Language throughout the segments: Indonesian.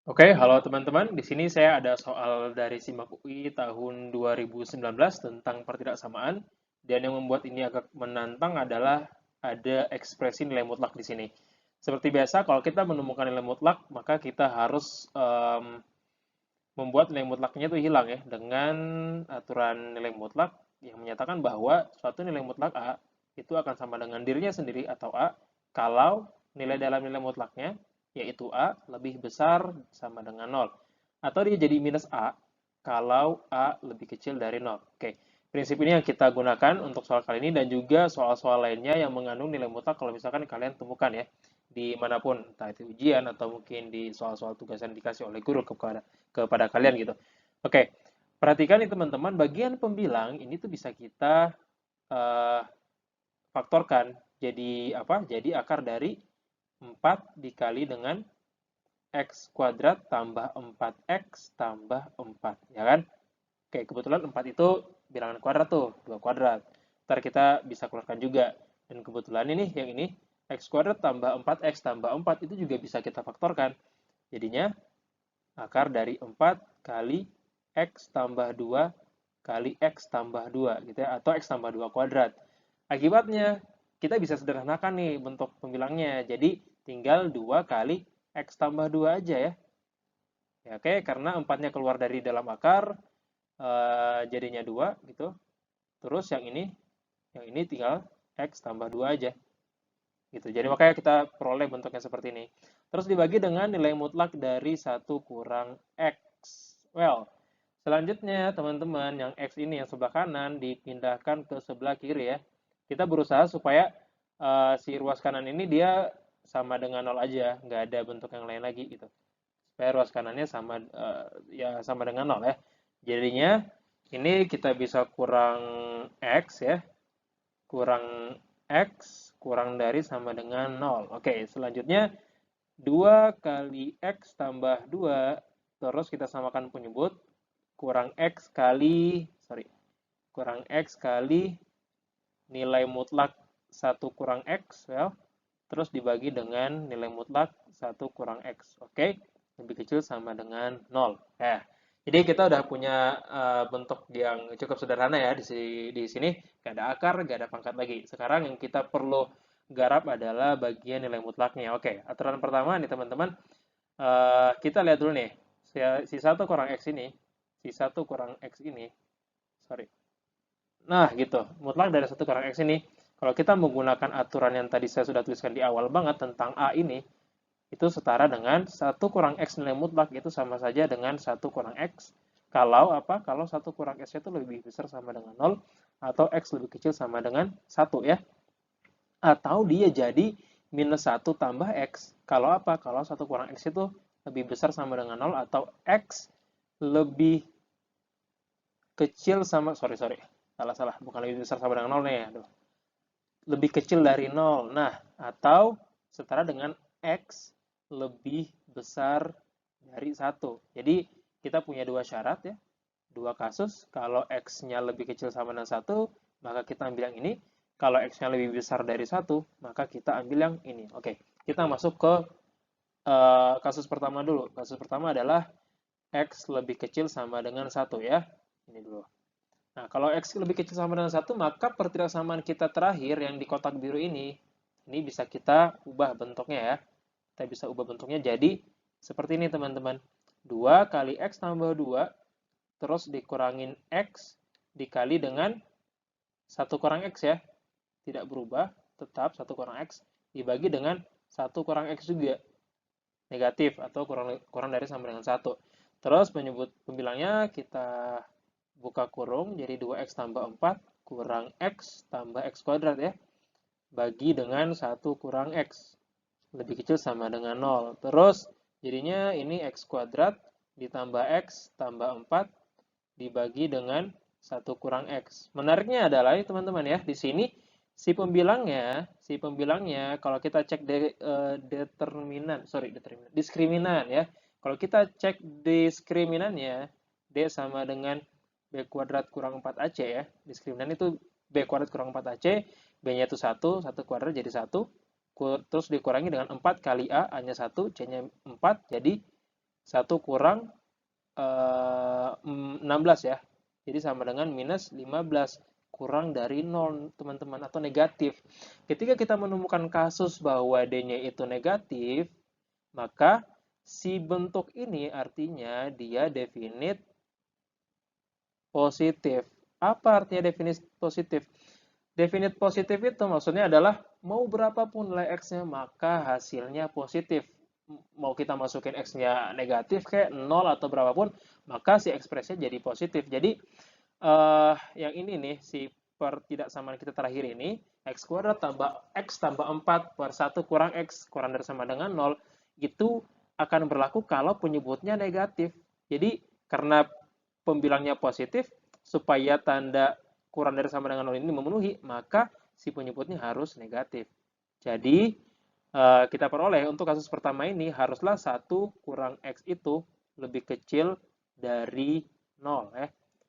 Oke, halo teman-teman. Di sini saya ada soal dari SIMAK UI tahun 2019 tentang pertidaksamaan. Dan yang membuat ini agak menantang adalah ada ekspresi nilai mutlak di sini. Seperti biasa, kalau kita menemukan nilai mutlak, maka kita harus membuat nilai mutlaknya itu hilang ya, dengan aturan nilai mutlak yang menyatakan bahwa suatu nilai mutlak A itu akan sama dengan dirinya sendiri atau A kalau nilai dalam nilai mutlaknya yaitu A lebih besar sama dengan nol. Atau dia jadi minus A kalau A lebih kecil dari nol. Oke, prinsip ini yang kita gunakan untuk soal kali ini dan juga soal-soal lainnya yang mengandung nilai mutlak kalau misalkan kalian temukan ya di manapun, entah itu ujian atau mungkin di soal-soal tugas yang dikasih oleh guru kepada kalian gitu. Oke, perhatikan nih teman-teman, bagian pembilang ini tuh bisa kita eh, faktorkan. Jadi apa? Jadi akar dari 4 dikali dengan x kuadrat tambah 4x tambah 4, ya kan? Oke, kebetulan 4 itu bilangan kuadrat tuh, 2 kuadrat. Ntar kita bisa keluarkan juga. Dan kebetulan ini, yang ini, x kuadrat tambah 4x tambah 4 itu juga bisa kita faktorkan. Jadinya akar dari 4 kali x tambah 2 kali x tambah 2 gitu ya, atau x tambah 2 kuadrat. Akibatnya, kita bisa sederhanakan nih bentuk pembilangnya. Jadi, tinggal 2 kali x tambah 2 aja ya. Ya, oke, karena 4-nya keluar dari dalam akar, jadinya 2 gitu. Terus yang ini tinggal x tambah 2 aja. Gitu. Jadi makanya kita peroleh bentuknya seperti ini. Terus dibagi dengan nilai mutlak dari 1 kurang x. Well, selanjutnya teman-teman, yang x ini yang sebelah kanan dipindahkan ke sebelah kiri ya. Kita berusaha supaya si ruas kanan ini dia sama dengan nol aja, nggak ada bentuk yang lain lagi gitu. Supaya ruas kanannya sama ya sama dengan nol ya. Jadinya ini kita bisa kurang x ya, kurang x kurang dari sama dengan nol. Oke, selanjutnya 2 kali x tambah 2, terus kita samakan penyebut, kurang x kali, kurang x kali nilai mutlak 1 kurang x, well, terus dibagi dengan nilai mutlak 1 kurang x. Oke, lebih kecil sama dengan nol. Jadi kita udah punya bentuk yang cukup sederhana ya di sini. Gak ada akar, gak ada pangkat lagi. Sekarang yang kita perlu garap adalah bagian nilai mutlaknya. Oke, aturan pertama nih teman-teman. Kita lihat dulu nih. Si 1 kurang x ini, si 1 kurang x ini, sorry. Nah, gitu. Mutlak dari 1 kurang x ini, kalau kita menggunakan aturan yang tadi saya sudah tuliskan di awal banget tentang A ini, itu setara dengan 1 kurang x nilai mutlak itu sama saja dengan 1 kurang x. Kalau apa? Kalau 1 kurang x itu lebih besar sama dengan nol atau x lebih kecil sama dengan 1 ya. Atau dia jadi -1 tambah x. Kalau apa? Kalau 1 kurang x itu lebih besar sama dengan nol atau x lebih kecil sama, sorry, salah, bukan lebih besar sama dengan nol nih ya. Lebih kecil dari nol. Nah, atau setara dengan x lebih besar dari 1. Jadi, kita punya dua syarat ya, dua kasus. Kalau x-nya lebih kecil sama dengan 1, maka kita ambil yang ini. Kalau x-nya lebih besar dari 1, maka kita ambil yang ini. Oke, kita masuk ke kasus pertama dulu. Kasus pertama adalah x lebih kecil sama dengan 1 ya. Ini dulu. Nah, kalau x lebih kecil sama dengan 1, maka pertidaksamaan kita terakhir yang di kotak biru ini bisa kita ubah bentuknya ya. Kita bisa ubah bentuknya jadi seperti ini teman-teman. 2 kali x tambah 2, terus dikurangin x dikali dengan 1 kurang x ya. Tidak berubah, tetap 1 kurang x dibagi dengan 1 kurang x juga. Negatif atau kurang dari sama dengan 1. Terus menyebut pembilangnya kita buka kurung, jadi 2x tambah 4 kurang x tambah x kuadrat ya. Bagi dengan 1 kurang x. Lebih kecil sama dengan 0. Terus jadinya ini x kuadrat ditambah x tambah 4 dibagi dengan 1 kurang x. Menariknya adalah teman-teman ya, di sini si pembilangnya kalau kita cek diskriminan ya. Kalau kita cek diskriminannya, D sama dengan B kuadrat kurang 4AC ya. Diskriminan itu B kuadrat kurang 4AC, B-nya itu 1 kuadrat jadi 1, terus dikurangi dengan 4 kali A, A-nya 1, C-nya 4, jadi 1 kurang 16 ya. Jadi sama dengan minus 15 kurang dari 0, teman-teman, atau negatif. Ketika kita menemukan kasus bahwa D-nya itu negatif, maka si bentuk ini artinya dia definit positif. Apa artinya definit positif? Definit positif itu maksudnya adalah mau berapapun nilai X-nya, maka hasilnya positif. Mau kita masukin X-nya negatif kayak 0 atau berapapun, maka si ekspresinya jadi positif. Jadi yang ini nih, si pertidaksamaan kita terakhir ini, X kuadrat tambah X tambah 4 per 1 kurang X kurang dari sama dengan 0, itu akan berlaku kalau penyebutnya negatif. Jadi karena pembilangnya positif, supaya tanda kurang dari sama dengan 0 ini memenuhi, maka si penyebutnya harus negatif. Jadi kita peroleh untuk kasus pertama ini haruslah 1 kurang X itu lebih kecil dari 0.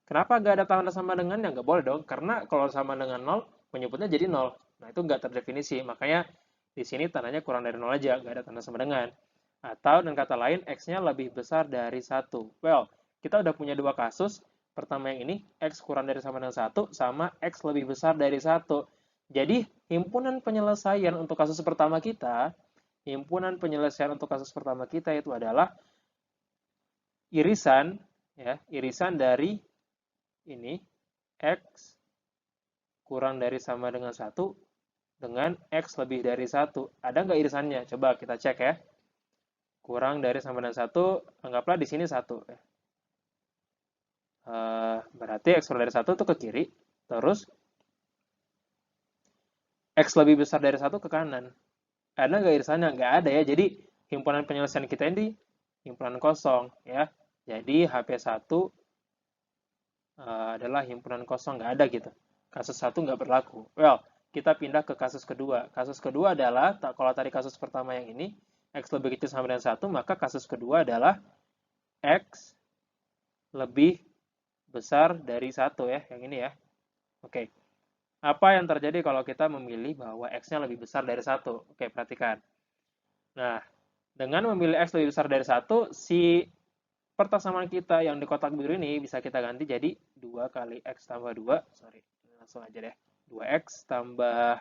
Kenapa nggak ada tanda sama dengannya? Nggak boleh dong, karena kalau sama dengan 0, penyebutnya jadi 0. Nah, itu nggak terdefinisi, makanya di sini tandanya kurang dari 0 aja, nggak ada tanda sama dengan. Atau dengan kata lain, X-nya lebih besar dari 1. Well, kita udah punya dua kasus. Pertama yang ini, X kurang dari sama dengan 1, sama X lebih besar dari 1. Jadi, himpunan penyelesaian untuk kasus pertama kita, itu adalah irisan, ya, irisan dari ini, X kurang dari sama dengan 1 dengan X lebih dari 1. Ada nggak irisannya? Coba kita cek ya. Kurang dari sama dengan 1, anggaplah di sini 1. Berarti X kurang dari 1 itu ke kiri, terus X lebih besar dari 1 ke kanan. Ada nggak irisannya? Nggak ada ya. Jadi himpunan penyelesaian kita ini himpunan kosong ya. Jadi HP1 adalah himpunan kosong, nggak ada gitu. Kasus 1 nggak berlaku. Well, kita pindah ke kasus kedua. Kasus kedua adalah, kalau tadi kasus pertama yang ini, X lebih kecil sama dengan 1, maka kasus kedua adalah X lebih besar dari 1 ya, yang ini ya. Oke. Apa yang terjadi kalau kita memilih bahwa X-nya lebih besar dari 1? Oke, perhatikan. Nah, dengan memilih X lebih besar dari 1, si persamaan kita yang di kotak biru ini bisa kita ganti jadi 2 kali X tambah 2. Sorry, langsung aja deh. 2X tambah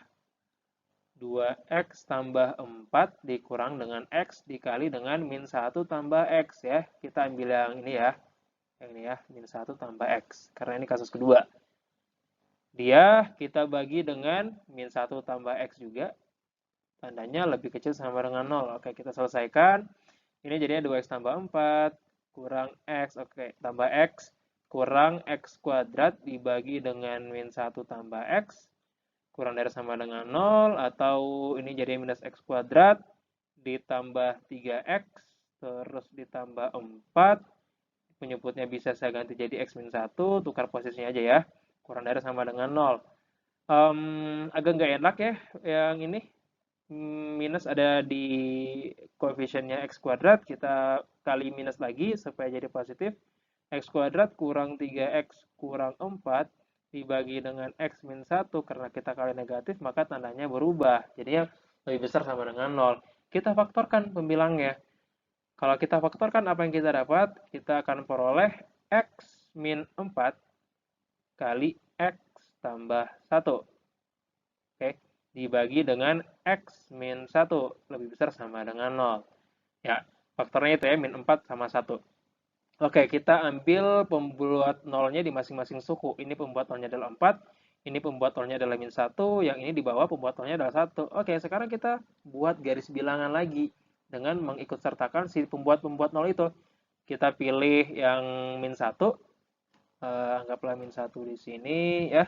4 dikurang dengan X dikali dengan min 1 tambah X ya. Kita ambil yang ini ya. Yang ini ya, min 1 tambah X. Karena ini kasus kedua. Dia kita bagi dengan min 1 tambah X juga. Tandanya lebih kecil sama dengan 0. Oke, kita selesaikan. Ini jadinya 2X tambah 4 kurang X. Oke, tambah X kurang X kuadrat dibagi dengan min 1 tambah X. Kurang dari sama dengan 0. Atau ini jadi minus X kuadrat ditambah 3X. Terus ditambah 4. Penyebutnya bisa saya ganti jadi X min 1. Tukar posisinya aja ya. Kurang dari sama dengan 0. Agak nggak enak ya yang ini. Minus ada di koefisiennya X kuadrat, kita kali minus lagi supaya jadi positif. X kuadrat kurang 3X kurang 4 dibagi dengan X min 1, karena kita kali negatif, maka tandanya berubah. Jadinya lebih besar sama dengan 0. Kita faktorkan pembilangnya. Kalau kita faktorkan, apa yang kita dapat? Kita akan peroleh X min 4 kali X tambah 1. Oke, dibagi dengan X min 1 lebih besar sama dengan 0. Ya, faktornya itu ya, min 4 sama 1. Oke, kita ambil pembuat nolnya di masing-masing suku. Ini pembuat nolnya adalah 4, ini pembuat nolnya adalah min 1, yang ini di bawah pembuat nolnya adalah 1. Oke, sekarang kita buat garis bilangan lagi dengan mengikutsertakan si pembuat-pembuat nol itu. Kita pilih yang min 1, anggaplah min 1 di sini ya.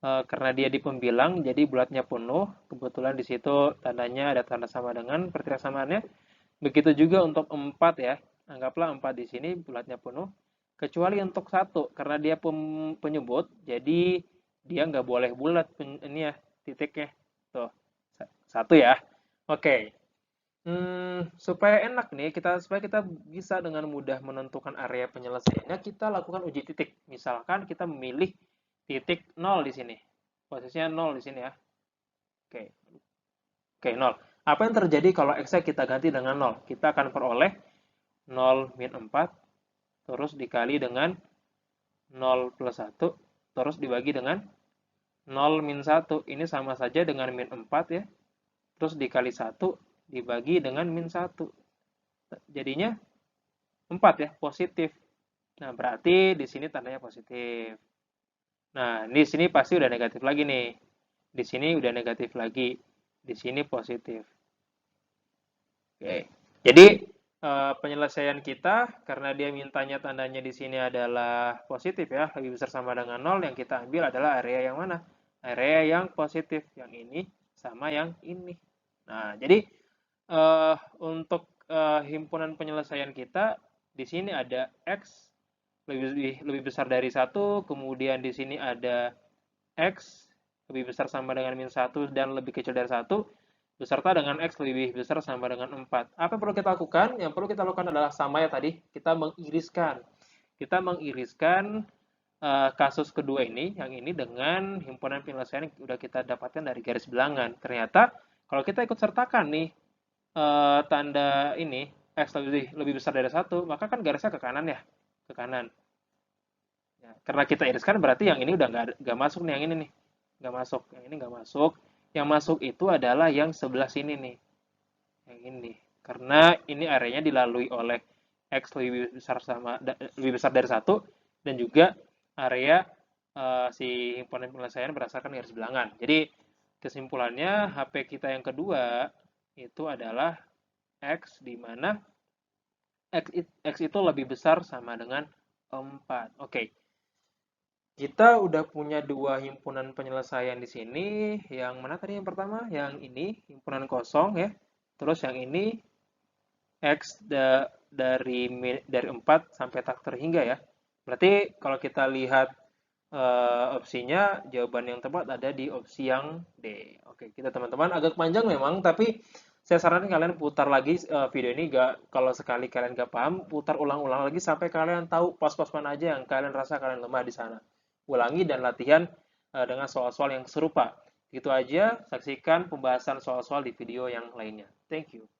Karena dia di pembilang, jadi bulatnya penuh. Kebetulan di situ tandanya ada tanda sama dengan pertidaksamaannya. Begitu juga untuk 4 ya. Anggaplah 4 di sini bulatnya penuh. Kecuali untuk 1, karena dia penyebut, jadi dia nggak boleh bulat ini ya, titiknya. Tuh, 1 ya. Oke. Supaya enak nih, supaya kita bisa dengan mudah menentukan area penyelesaiannya, kita lakukan uji titik. Misalkan kita memilih titik 0 di sini. Posisinya 0 di sini ya. Oke. Oke, 0. Apa yang terjadi kalau X-nya kita ganti dengan 0? Kita akan peroleh 0 min 4, terus dikali dengan 0 plus 1, terus dibagi dengan 0 min 1. Ini sama saja dengan min 4 ya. Terus dikali 1, dibagi dengan min 1. Jadinya 4 ya, positif. Nah, berarti di sini tandanya positif. Nah, di sini pasti udah negatif lagi nih. Di sini udah negatif lagi. Di sini positif. Oke. Jadi, penyelesaian kita, karena dia mintanya tandanya di sini adalah positif ya, lebih besar sama dengan 0, yang kita ambil adalah area yang mana? Area yang positif. Yang ini sama yang ini. Nah, jadi untuk himpunan penyelesaian kita, di sini ada X lebih besar dari 1, kemudian di sini ada X lebih besar sama dengan min 1 dan lebih kecil dari 1, beserta dengan X lebih besar sama dengan 4. Apa yang perlu kita lakukan? Yang perlu kita lakukan adalah sama ya tadi, kita mengiriskan. Kita mengiriskan kasus kedua ini, yang ini dengan himpunan penyelesaian yang sudah kita dapatkan dari garis bilangan. Ternyata kalau kita ikut sertakan nih tanda ini, X lebih besar dari 1, maka kan garisnya ke kanan ya, ke kanan. Ya, karena kita iriskan berarti yang ini udah nggak masuk nih, yang ini nih. Nggak masuk, yang ini nggak masuk. Yang masuk itu adalah yang sebelah sini nih. Yang ini. Karena ini areanya dilalui oleh X lebih besar dari 1 dan juga area si himpunan penyelesaian berdasarkan garis bilangan. Jadi kesimpulannya HP kita yang kedua itu adalah X di mana X itu lebih besar sama dengan 4. Oke. Kita udah punya dua himpunan penyelesaian di sini. Yang mana tadi yang pertama? Yang ini, himpunan kosong ya. Terus yang ini X dari 4 sampai tak terhingga ya. Berarti kalau kita lihat opsinya, jawaban yang tepat ada di opsi yang D. Oke, kita teman-teman agak panjang memang, tapi saya sarankan kalian putar lagi video ini. Kalau sekali kalian gak paham, putar ulang-ulang lagi sampai kalian tahu pos-pos mana aja yang kalian rasa kalian lemah di sana. Ulangi dan latihan dengan soal-soal yang serupa. Gitu aja, saksikan pembahasan soal-soal di video yang lainnya. Thank you.